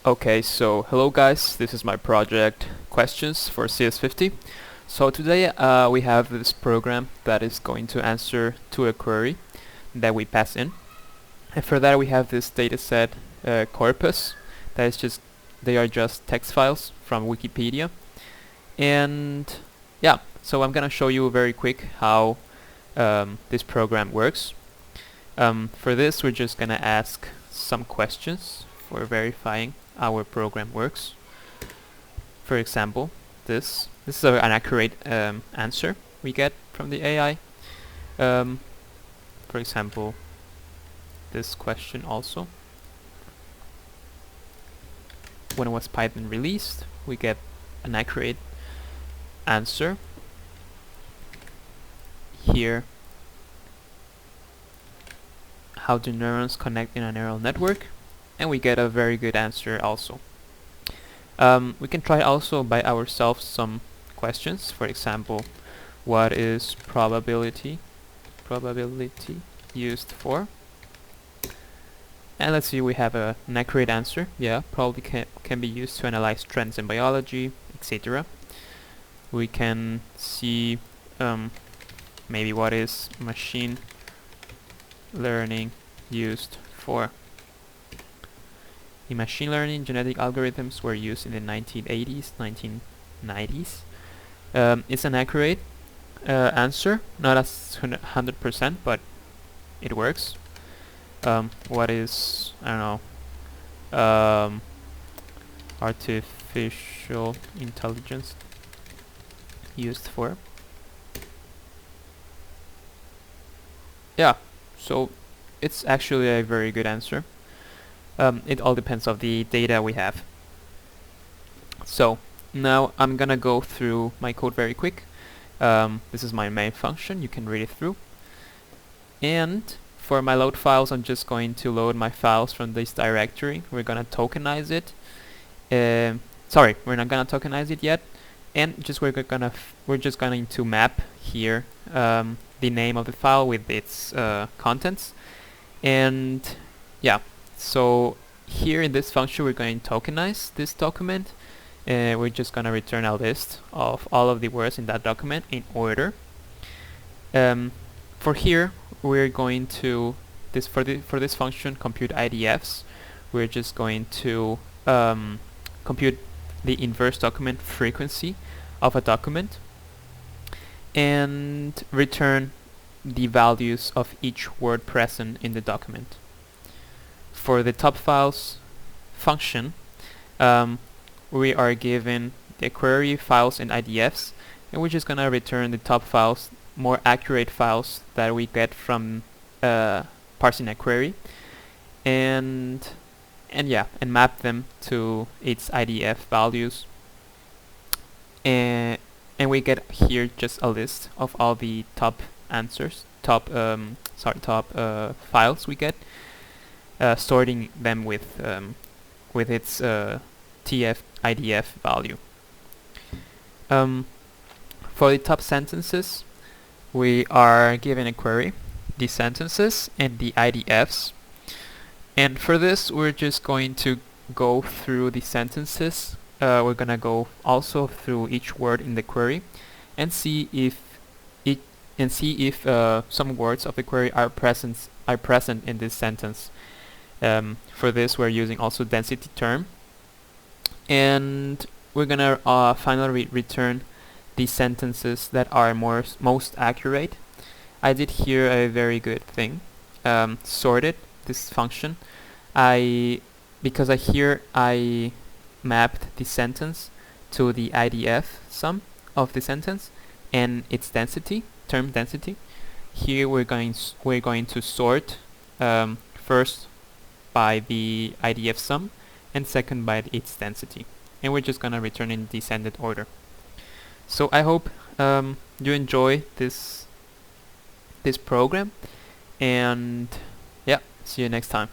Okay, so hello guys, this is my project questions for CS50. So today we have this program that is going to answer to a query that we pass in. And for that we have this dataset corpus that is they are just text files from Wikipedia. And yeah, so I'm gonna show you very quick how this program works. For this we're just gonna ask some questions for verifying our program works. For example, this is an accurate answer we get from the AI. For example, this question also. When was Python released? We get an accurate answer. Here, how do neurons connect in a neural network? And we get a very good answer also. We can try also by ourselves some questions. For example, what is probability used for? And let's see, we have an accurate answer. Yeah, probably can be used to analyze trends in biology, etc. We can see maybe what is machine learning used for. In machine learning, genetic algorithms were used in the 1980s, 1990s. It's an accurate answer, not as 100%, but it works. What is, I don't know, artificial intelligence used for? Yeah, so it's actually a very good answer. It all depends on the data we have. So now I'm gonna go through my code very quick. This is my main function, you can read it through. And for my load files, I'm just going to load my files from this directory. We're gonna tokenize it. Sorry, we're not gonna tokenize it yet. And we're just going to map here the name of the file with its contents. And yeah, so here in this function we're going to tokenize this document. We're just going to return a list of all of the words in that document in order. For here we're going to for this function compute IDFs. We're just going to compute the inverse document frequency of a document and return the values of each word present in the document. For the top files function, we are given the query files and IDFs, and we're just gonna return the top files, more accurate files that we get from parsing a query, and map them to its IDF values. And we get here just a list of all the top answers, top files we get, sorting them with its TF IDF value. For the top sentences, we are given a query, the sentences and the IDFs. And for this, we're just going to go through the sentences. We're gonna go also through each word in the query and see if some words of the query are present in this sentence. For this, we're using also density term, and we're gonna finally return the sentences that are most accurate. I did here a very good thing, sorted this function. Because I mapped the sentence to the IDF sum of the sentence and its density, term density. Here we're going to sort first by the IDF sum and second by its density, and we're just gonna return in descended order. So I hope you enjoy this program, and yeah, see you next time.